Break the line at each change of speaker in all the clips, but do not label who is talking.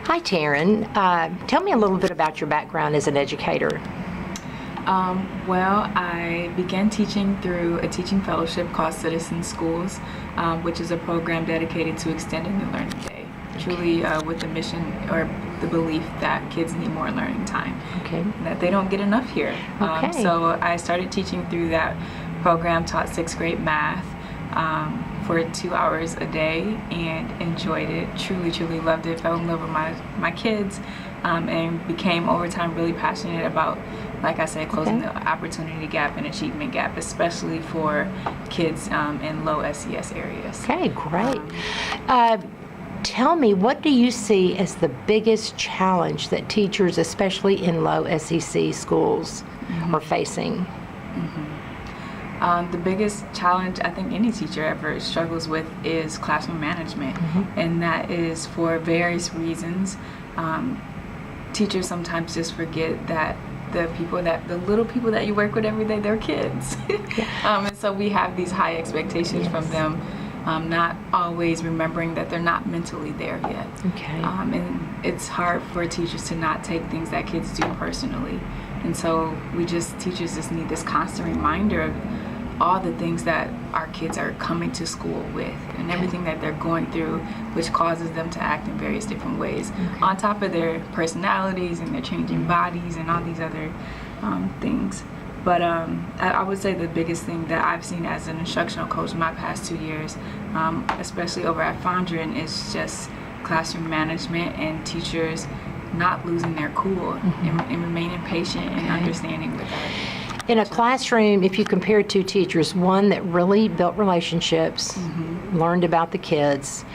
Hi, Tarren. Tell me a little bit about your background as an educator.
Well, I began teaching through a teaching fellowship called Citizen Schools, which is a program dedicated to extending the learning day, truly with the mission or the belief that kids need more learning time, that they don't get enough here. So I started teaching through that program, taught 6th grade math for 2 hours a day and enjoyed it, truly loved it, fell in love with my kids, and became over time really passionate about, like I said, closing the opportunity gap and achievement gap, especially for kids in low SES areas.
Okay, great. Tell me, what do you see as the biggest challenge that teachers, especially in low SEC schools, are facing?
The biggest challenge I think any teacher ever struggles with is classroom management, and that is for various reasons. Teachers sometimes just forget that the little people that you work with every day, they're kids. And so we have these high expectations from them, not always remembering that they're not mentally there yet. And it's hard for teachers to not take things that kids do personally. And so teachers just need this constant reminder of all the things that our kids are coming to school with and everything that they're going through, which causes them to act in various different ways, on top of their personalities and their changing bodies and all these other things. But I would say the biggest thing that I've seen as an instructional coach in my past 2 years, especially over at Fondren, is just classroom management and teachers not losing their cool and remaining patient and understanding with that.
In a classroom, if you compare two teachers, one that really built relationships, learned about the kids,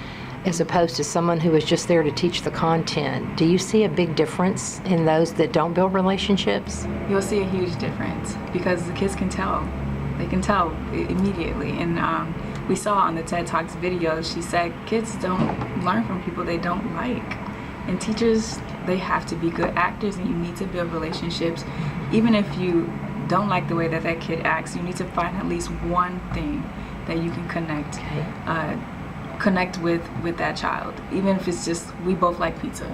as opposed to someone who was just there to teach the content, do you see a big difference in those that don't build relationships?
You'll see a huge difference because the kids can tell. They can tell immediately. And we saw on the TED Talks video, she said kids don't learn from people they don't like. And teachers, they have to be good actors, and you need to build relationships. Even if you don't like the way that kid acts, you need to find at least one thing that you can connect with that child. Even if it's just, we both like pizza,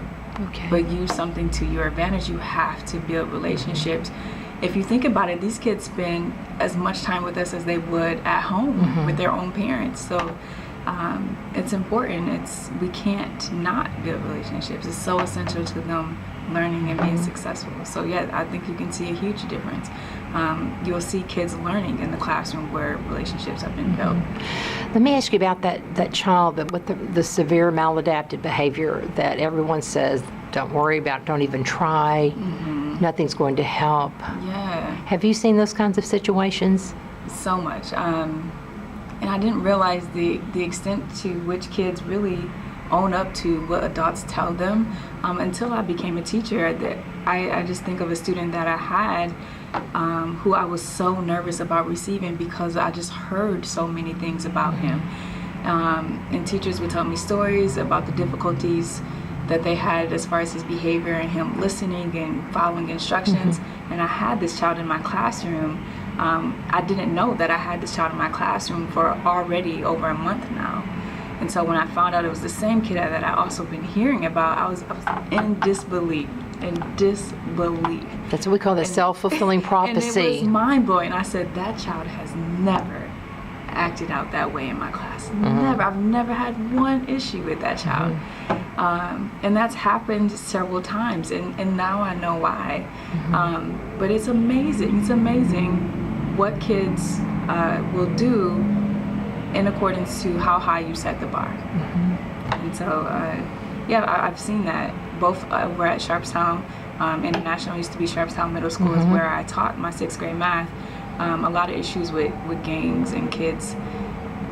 but use something to your advantage. You have to build relationships. If you think about it, these kids spend as much time with us as they would at home with their own parents. So it's important. We can't not build relationships. It's so essential to them learning and being successful. So yeah, I think you can see a huge difference. You'll see kids learning in the classroom where relationships have been built.
Let me ask you about that child with the severe maladaptive behavior that everyone says, don't worry about, don't even try, nothing's going to help.
Yeah.
Have you seen those kinds of situations?
So much. And I didn't realize the extent to which kids really own up to what adults tell them until I became a teacher. That I just think of a student that I had who I was so nervous about receiving because I just heard so many things about him. And teachers would tell me stories about the difficulties that they had as far as his behavior and him listening and following instructions. And I had this child in my classroom. I didn't know that I had this child in my classroom for already over a month now. And so when I found out it was the same kid that I also been hearing about, I was in disbelief.
That's what we call the self-fulfilling prophecy.
And it was mind-blowing. I said, that child has never acted out that way in my class. Never. I've never had one issue with that child. And that's happened several times, and now I know why. But it's amazing. It's amazing what kids will do in accordance to how high you set the bar. And so, I've seen that both over at Sharpstown International, used to be Sharpstown Middle School, is where I taught my 6th grade math. A lot of issues with gangs and kids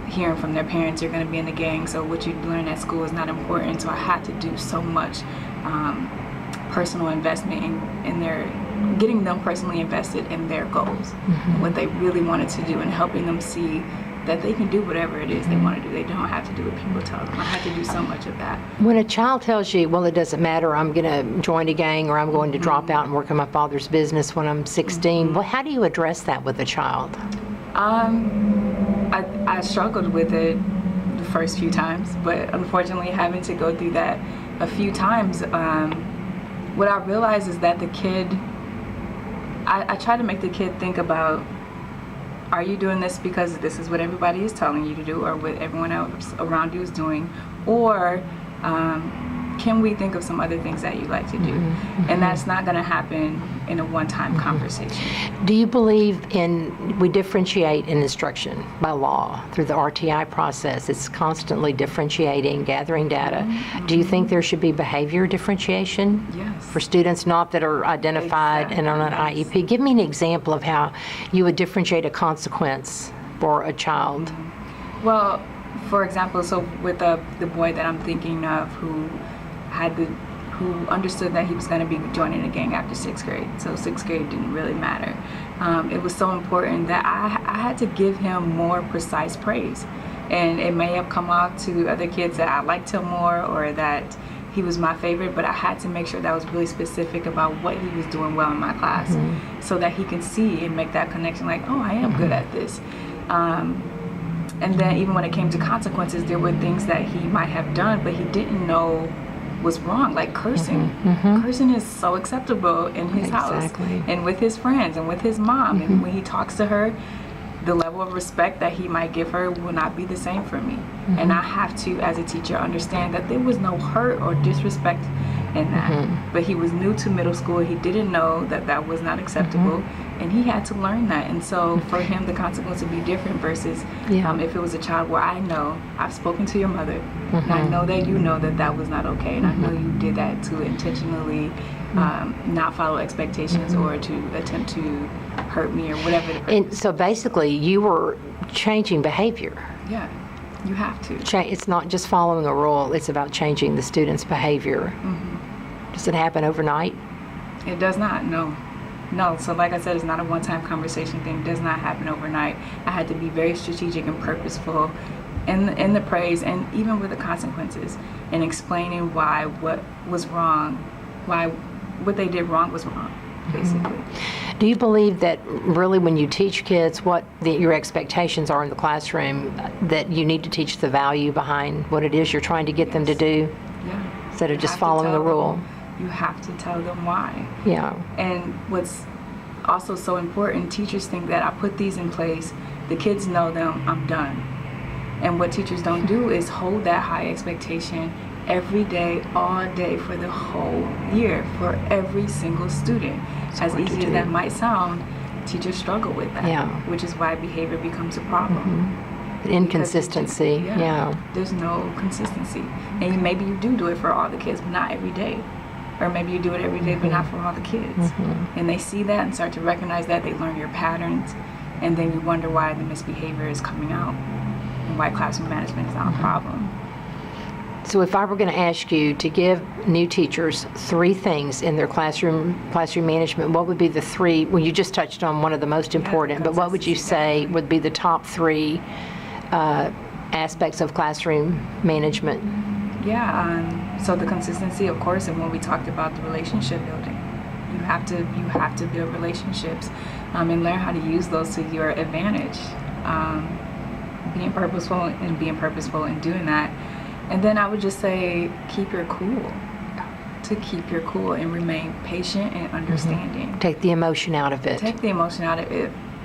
hearing from their parents you're going to be in the gang, so what you learn at school is not important. So I had to do so much personal investment in their, getting them personally invested in their goals and what they really wanted to do, and helping them see that they can do whatever it is they want to do. They don't have to do what people tell them. I had to do so much of that.
When a child tells you, well, it doesn't matter, I'm going to join a gang, or I'm going to drop out and work in my father's business when I'm 16, well, how do you address that with a child?
I struggled with it the first few times, but unfortunately having to go through that a few times, what I realized is that the kid, I try to make the kid think about, are you doing this because this is what everybody is telling you to do or what everyone else around you is doing, or can we think of some other things that you like to do? And that's not going to happen in a one-time conversation.
Do you believe we differentiate in instruction by law through the RTI process? It's constantly differentiating, gathering data. Do you think there should be behavior differentiation?
Yes.
For students not that are identified and on an IEP? Give me an example of how you would differentiate a consequence for a child.
Well, for example, so with the boy that I'm thinking of who understood that he was going to be joining a gang after 6th grade. So 6th grade didn't really matter. It was so important that I had to give him more precise praise. And it may have come off to other kids that I liked him more or that he was my favorite, but I had to make sure that I was really specific about what he was doing well in my class so that he can see and make that connection like, oh, I am good at this. And then even when it came to consequences, there were things that he might have done, but he didn't know was wrong, like cursing. Cursing is so acceptable in his house and with his friends and with his mom. And when he talks to her, the level of respect that he might give her will not be the same for me. And I have to, as a teacher, understand that there was no hurt or disrespect in that. But he was new to middle school. He didn't know that that was not acceptable. And he had to learn that. And so for him, the consequence would be different versus if it was a child where I know, I've spoken to your mother, and I know that you know that that was not okay. And I know you did that to intentionally not follow expectations or to attempt to hurt me or whatever.
And so basically, you were changing behavior.
Yeah, you have to.
It's not just following a rule, it's about changing the student's behavior. Does it happen overnight?
It does not, no. No, so like I said, it's not a one-time conversation thing. It does not happen overnight. I had to be very strategic and purposeful in the praise and even with the consequences and explaining why what was wrong, why what they did wrong was wrong, basically.
Do you believe that really when you teach kids what your expectations are in the classroom, that you need to teach the value behind what it is you're trying to get them to do?
Yeah.
Instead of just following the rule?
You have to tell them why.
Yeah.
And what's also so important, teachers think that I put these in place, the kids know them, I'm done. And what teachers don't do is hold that high expectation every day, all day, for the whole year, for every single student. As easy as that might sound, teachers struggle with that, which is why behavior becomes a problem.
Inconsistency,
There's no consistency. And maybe you do it for all the kids, but not every day. Or maybe you do it every day, but not for all the kids. And they see that and start to recognize that. They learn your patterns, and then you wonder why the misbehavior is coming out and why classroom management is not a problem.
So if I were going to ask you to give new teachers 3 things in their classroom management, what would be the 3? Well, you just touched on one of the most important, but what would you say would be the top 3 aspects of classroom management?
So the consistency, of course, and when we talked about the relationship building, you have to build relationships and learn how to use those to your advantage. Being purposeful in doing that. And then I would just say keep your cool. To keep your cool and remain patient and understanding.
Take the emotion out of it.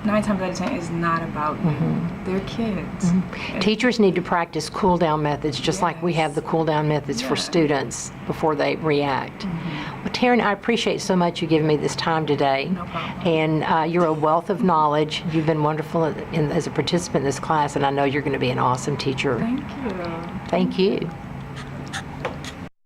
9 times out of 10 is not about you. They're kids.
Teachers need to practice cool down methods just like we have the cool down methods for students before they react. Well, Tarren, I appreciate so much you giving me this time today.
No problem.
And you're a wealth of knowledge. You've been wonderful as a participant in this class, and I know you're going to be an awesome teacher.
Thank you.
Thank you.